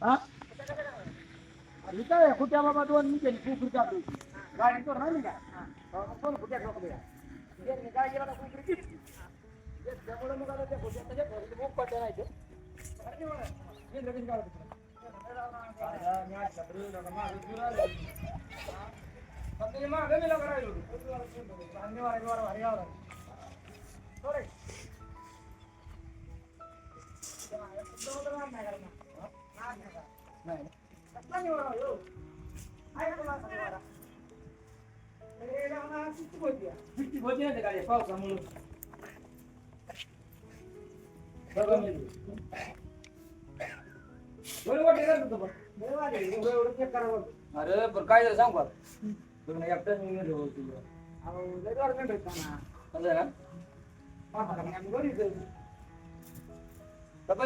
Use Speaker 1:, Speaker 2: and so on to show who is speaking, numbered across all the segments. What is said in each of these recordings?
Speaker 1: हा अरे काय कुठ्या बाबा दोन मी केली खूप खुर्च्या गाडी तो नाही का कोण कुठ्या ठोकल्या काय गेला कुकरी त्यामुळे मग आता त्या खुर्च्या त्याच्या घरी खूप पडल्या नाही पावसामुळे अरे पण काय झालं सांग एकटाच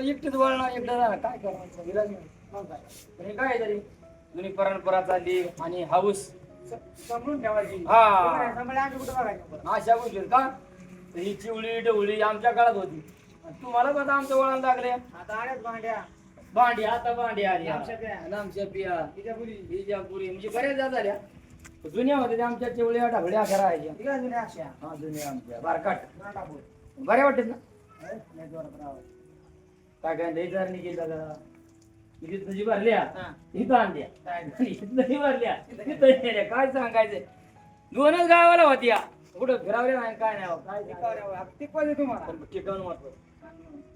Speaker 1: एकटीच वळणार एकटा झाला काय करायचं काय तरी जुनी परंपरा चालली आणि हाऊस समजून ठेवायची अशा गोष्टी का ही चिवळी डवळी आमच्या काळात होती तुम्हाला पण आमच्या वळण लागले आता आल्याच भांडी आता भांडी आली आमच्या पिया इजापुरी म्हणजे बऱ्याच जा झाल्या जुन्या होत्या आमच्या चिवळ्या ढबड्या करायच्या जुन्या अशा हा जुन्या आमच्या बारकाट बऱ्या वाटत ना काय काय लई जर गेला का इथे तुझी भरल्या इथं आणल्या इथं भरल्या इथं काय सांगायचं दोनच गावाला होत्या कुठं फिरावल्या नाही काय नाही काय तुम्हाला टिकवून महत्व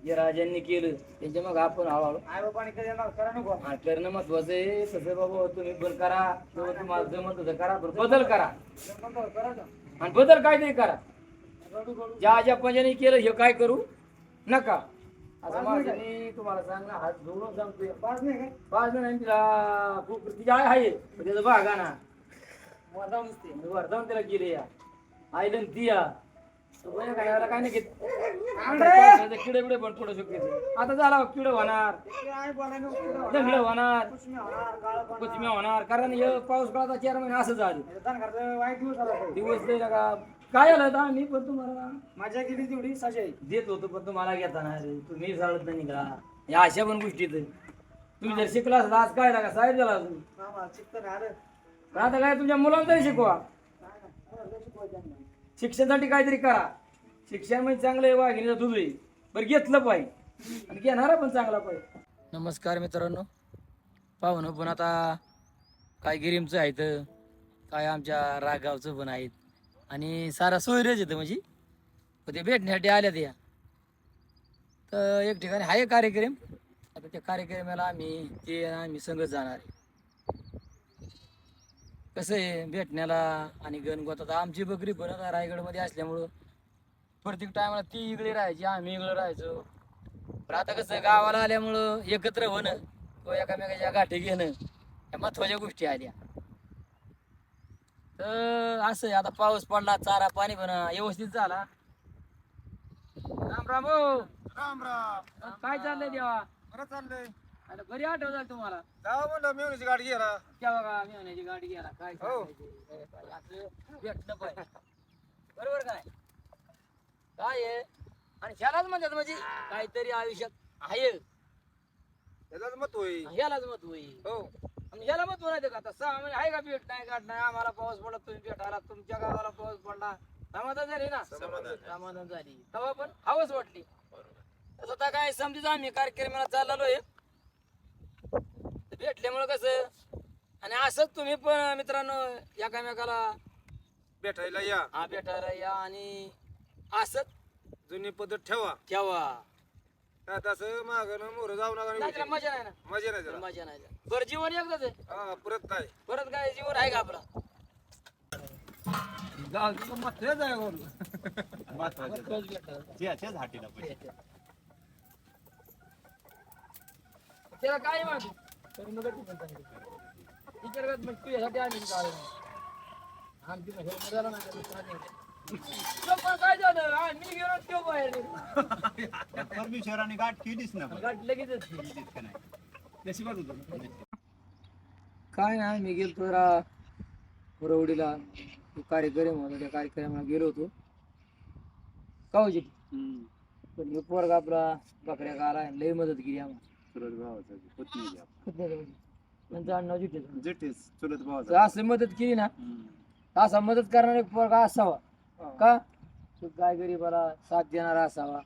Speaker 1: जे राजांनी केलं त्यांच्या मग आपण हळूहळू आई बाबाने करणं महत्वाचं आहे तसं बाबा तुम्ही पण करा तुम्हाला जमत होतं करा बदल करा आणि बदल काहीतरी करा ज्या ज्या पंजाने केलं हे काय करू नका असं माझ्याने तुम्हाला सांग ना हात जोडून सांगतोय पाच नाही तिला खूप तिची आई आहे त्याचं बागा ना वरदान त्याला गेले या आईला दिया काय नाही घेत किडे बिडे पण थोडं शक्य आता झाला किड होणार दगड होणार कुचम्या होणार कारण हे पाऊस काळाचा 4 महिने असं झालं दिवस दिला का काय आलं आता मी पण तुम्हाला माझ्या गेली तेवढी सजाई देत होतो पण तुम्हाला घेताना रे तुम्ही चालत नाही का या अशा पण गोष्टीत तुम्ही जर शिकला असता आज काय लागा साहेब झाला आता काय तुमच्या मुलांना तरी शिकवा शिक्षणासाठी काहीतरी करा शिक्षण म्हणजे चांगलं आहे वाघिणीचा दूध आहे बरं घेतलं पाहिजे आणि घेणारा पण चांगला पाहिजे नमस्कार मित्रांनो पाहुणं पण आता काय गिरीमचं आहेत काय आमच्या रागावचं पण आहेत आणि सारा सोयरेच येतं म्हणजे ते भेटण्यासाठी आल्या त्या तर एक ठिकाणी आहे कार्यक्रम आता त्या कार्यक्रमाला आम्ही संगत जाणार आहे कसं आहे भेटण्याला आणि गणगोत आता आमची बकरी पण आता रायगडमध्ये असल्यामुळं प्रत्येक टायमाला ती इकडे राहायची आम्ही इकडे राहायचो पण आता कसं गावाला आल्यामुळं एकत्र होणं किंवा एकामेकाच्या गाठी घेणं या महत्वाच्या गोष्टी आल्या तर असं आता पाऊस पडला चारा पाणी पण व्यवस्थित झाला राम राम हो
Speaker 2: राम राम
Speaker 1: काय चाललंय देवा
Speaker 2: बरं चाललंय
Speaker 1: आता बरी आठवत झाली तुम्हाला
Speaker 2: जाऊ म्हणलं मेवणीची गाडी गेला
Speaker 1: केव्हा का मी होण्याची गाडी घ्यायला काय असं भेटलं पाहिजे बरोबर काय काय आहे आणि ह्यालाच म्हणतात म्हणजे काहीतरी आयुष्यात आहे
Speaker 2: त्याचाच मत होई
Speaker 1: ह्यालाच मत होईल
Speaker 2: हो
Speaker 1: आणि ह्याला मत नाही का आता 6 महिने आहे का भेट नाही गाठ नाही आम्हाला पाऊस पडला तुम्ही भेटायला तुमच्या गावाला पाऊस पडला समाधान झाली ना समाधान झाली तेव्हा पण हवस वाटली तसं आता काय समजा आम्ही कार्यक्रमाला चाललो आहे भेटल्यामुळं कसं आणि असंच तुम्ही पण मित्रांनो एकामेकाला
Speaker 2: भेटायला या
Speaker 1: हा भेटायला या आणि असंच
Speaker 2: जुनी पद्धत ठेवा
Speaker 1: ठेवा
Speaker 2: काय तसं मागं मोर जाऊ नका
Speaker 1: नाही त्याला मजा नाही ना
Speaker 2: मजा नाही त्याला
Speaker 1: मजा नाही बरं जीवन एकदाच आहे
Speaker 2: हा परत काय
Speaker 1: परत काय जीवन आहे का आपला त्याला काय माहिती तरी मग विचारत मग तुझ्यासाठी आम्ही काढलं आमची मजा नाही पण काय झालं मी गेलो तो बाहेर
Speaker 3: परमेश्वराने गाठ केलीच ना
Speaker 1: गाठ लगेचच
Speaker 3: का नाही नशिबात होतं
Speaker 1: काय नाही मी गेलो जरा रवडीला कार्यक्रम होता त्या कार्यक्रमाला गेलो होतो कावजी पण हे पोरगा आपला बकऱ्या गाला लई मदत केली आम्हाला
Speaker 3: चुलत भावाचा पत्नी आहे आपली.
Speaker 1: कुठल्या गावची? त्यांचं आडनाव जिटेचं.
Speaker 3: जेठेच चुलत
Speaker 1: तर
Speaker 3: भावाचा.
Speaker 1: असं मदत केली ना,
Speaker 3: हम्म.
Speaker 1: असा मदत करणारा एक पोरगा असावा. का तो गाय गरीबाला साथ देणारा असावा.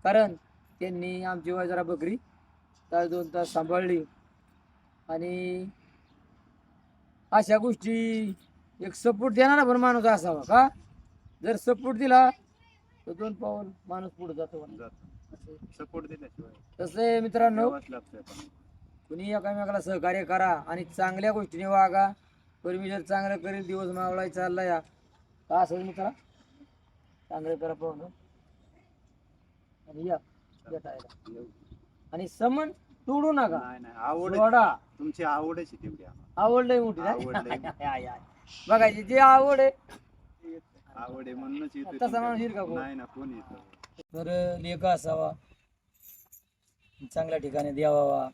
Speaker 1: कारण त्यांनी आमची जरा बकरी तास 2 तास सांभाळली. आणि अशा गोष्टी एक सपोर्ट देणारा पण माणूस असावा. का जर सपोर्ट दिला तर 2 पाऊल माणूस पुढे जातो.
Speaker 3: सपोर्ट दिल्याशिवाय
Speaker 1: तसं आहे मित्रांनो,
Speaker 3: द्यावाच लागतं आता.
Speaker 1: कुणी एकामेकाला सहकार्य करा आणि चांगल्या गोष्टीने वागा. परमेश्वर चांगलं करेल. दिवस मावळाय चालला या का असं मित्रा, चांगलं करा पाहून आणि या भेटायला. आणि समन तोडू नका.
Speaker 3: नाही नाही आवड आहे.
Speaker 1: सोडा.
Speaker 3: तुमची आवडच आहे तेवढी आम्हाला.
Speaker 1: आवड लय मोठी ना?
Speaker 3: आवड लय.
Speaker 1: हाय, हाय. बघायची जी आवड आहे
Speaker 3: आवड आहे म्हणूनच येतो.
Speaker 1: तसा माणूस येईल का कोण?
Speaker 3: नाही ना कोण येतो.
Speaker 1: तर लेख असावा, चांगल्या ठिकाणी द्यावा,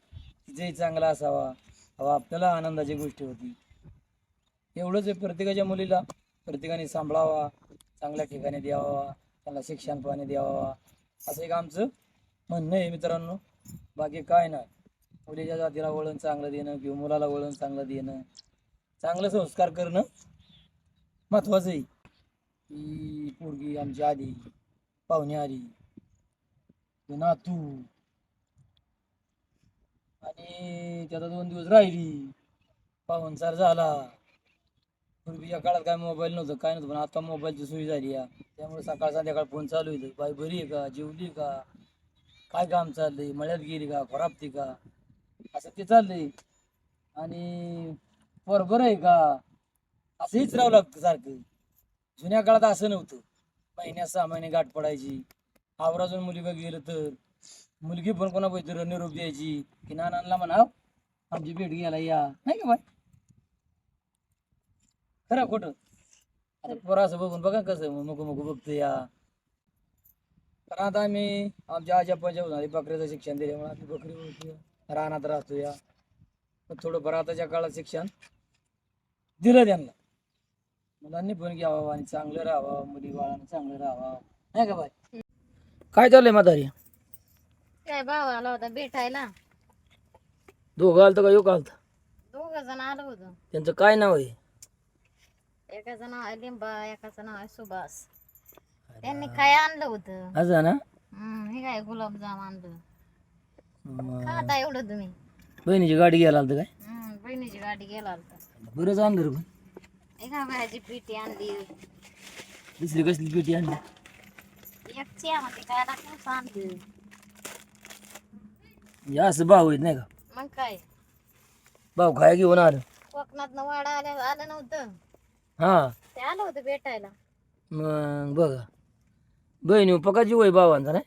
Speaker 1: तिचंही चांगला असावा. अवा आपल्याला आनंदाची गोष्ट होती. एवढंच आहे, प्रत्येकाच्या मुलीला प्रत्येकाने सांभाळावा, चांगल्या ठिकाणी द्यावा, त्याला शिक्षण पाणी द्यावा, असं एक आमचं म्हणणं आहे मित्रांनो. बाकी काय नाही. मुलीच्या जातीला वळण चांगलं देणं किंवा मुलाला वळण चांगलं देणं, चांगलं संस्कार करणं महत्वाचं आहे. ही पोरगी आमची आली, पाहुणे आली, ते नातू, आणि त्याचा 2 दिवस राहिली, पाहुणचार झाला. पूर्वीच्या काळात काय मोबाईल नव्हतं, काय नव्हतं, पण आता मोबाईलची सोय झाली आहे. त्यामुळे सकाळ संध्याकाळ फोन चालू येतो. बाई बरी आहे का, जेवली का, काय काम चाललंय, मळ्यात गेली का, खराबती का, असं ते चाललंय. आणि बरोबर आहे का, असंहीच राहावं लागतं सारखं. जुन्या काळात असं नव्हतं. महिन्यात 6 महिने गाठ पडायची. आवराजून मुलगा गेलं तर मुलगी पण कोणा पैसे निरोप द्यायची की नानांना म्हणाव आमची भेट घ्यायला या, नाही का बाय? खरं खोटं? आता पोरं असं बघून बघा कसं मुकू मुकू बघतो या. कारण आता आम्ही आमच्या आजी आजी बकऱ्याचं शिक्षण दिल्यामुळे आम्ही बकरी ओळखी रानात राहतो या. पण थोडंफार आताच्या काळात शिक्षण दिलं त्यांना. मुलांनी पण घ्यावं आणि चांगलं राहावं, मुली बाळांना चांगलं राहावं, नाही का बाय? काय चाललंय म्हातारी?
Speaker 4: काय भाव आला होता भेटायला.
Speaker 1: दोघं आलतं का योग आलतं?
Speaker 4: 2 जण आलो होतो.
Speaker 1: त्यांचं काय नाव आहे?
Speaker 4: एकाचं नाव आहे लिंबा, एकाचं नाव आहे सुभाष. त्यांनी काय आणलं होतं?
Speaker 1: असं ना?
Speaker 4: हे काय गुलाबजाम आणलं.
Speaker 1: मग
Speaker 4: खाता एवढं तुम्ही?
Speaker 1: बहिणीची गाडी घ्यायला आलतं काय?
Speaker 4: बहिणीची गाडी गेला होता.
Speaker 1: बरंच आणलं रे पण.
Speaker 4: एका भाजी पिठी आणली,
Speaker 1: दुसरी कसली पेटी आणली?
Speaker 4: एक मध्ये काय लागलं आणली.
Speaker 1: म्हणजे असं भाऊ आहेत नाही का?
Speaker 4: मग काय
Speaker 1: भाऊ खाया घेऊन आलं.
Speaker 4: कोकणात वाडा आलं नव्हतं,
Speaker 1: हा
Speaker 4: ते आलं होतं भेटायला.
Speaker 1: मग बघा, बहिणी पकाची वय भावांचा नाही.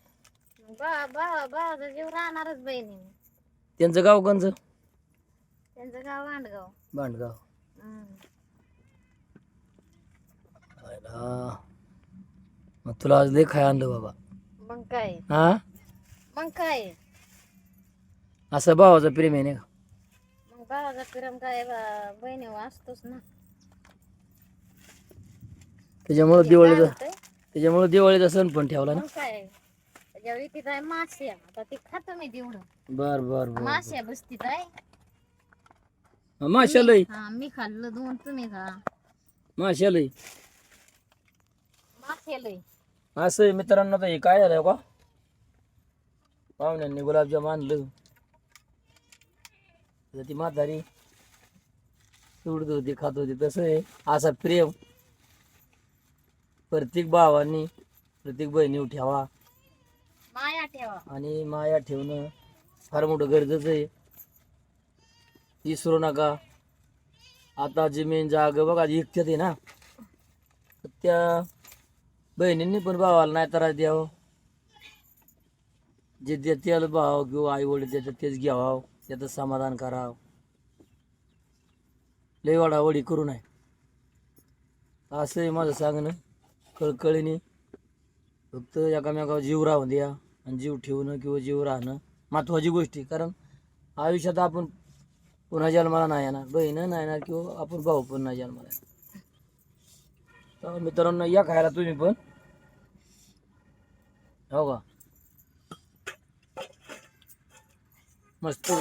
Speaker 4: भावाचा जीव राहणारच बहिणी.
Speaker 1: त्यांचं गाव कोणचं?
Speaker 4: त्यांचं गाव वांडगाव.
Speaker 1: भांडगाव. मग तुला आज लय खाय आणलं बाबा.
Speaker 4: मग काय
Speaker 1: हा
Speaker 4: मग काय
Speaker 1: असं भावाचं प्रेम आहे नाही का?
Speaker 4: मग भावाचा प्रेम काय बहिणी असतोच ना.
Speaker 1: त्याच्यामुळे दिवाळीचा सण पण ठेवला ना.
Speaker 4: मग काय त्याच्या विकीत आहे मासे, आता ते खातो मी तेवढं.
Speaker 1: बर बर बर.
Speaker 4: माश्या बसतीत आहे.
Speaker 1: माशा लय,
Speaker 4: मी खाल्लं 2, तुम्ही खा.
Speaker 1: माशा लय.
Speaker 4: मासे लय.
Speaker 1: असं आहे मित्रांनो. तर हे काय झालं का, पाहुण्यांनी गुलाबजाम आणलं, तर ती म्हातारी सोडत होती, खात होती. तसं आहे, असा प्रेम प्रत्येक भावांनी प्रत्येक बहिणी ठेवा
Speaker 4: माया ठेवा.
Speaker 1: आणि माया ठेवणं फार मोठं गरजेचं आहे. विसरू नका. आता जमीन जाग बघा इकत्यात आहे ना, तर त्या बहिणींनी पण भावाला नाही त्रास द्यावं. जे देतील भाव किंवा आई वडील देतात तेच घ्यावं, त्याचं समाधान करावं. लय वाडावडी करू नये असं आहे माझं सांगणं. कळकळीने फक्त एकामेकावर जीव राहून द्या, आणि जीव ठेवणं किंवा जीव राहणं महत्त्वाची गोष्टी. कारण आयुष्यात आपण पुन्हा जन्माला नाही येणार, बहीण नाही येणार किंवा आपण भाऊ पण नाही जन्माला येणार. तर मित्रांनो या खायला तुम्ही पण, हो का? मस्त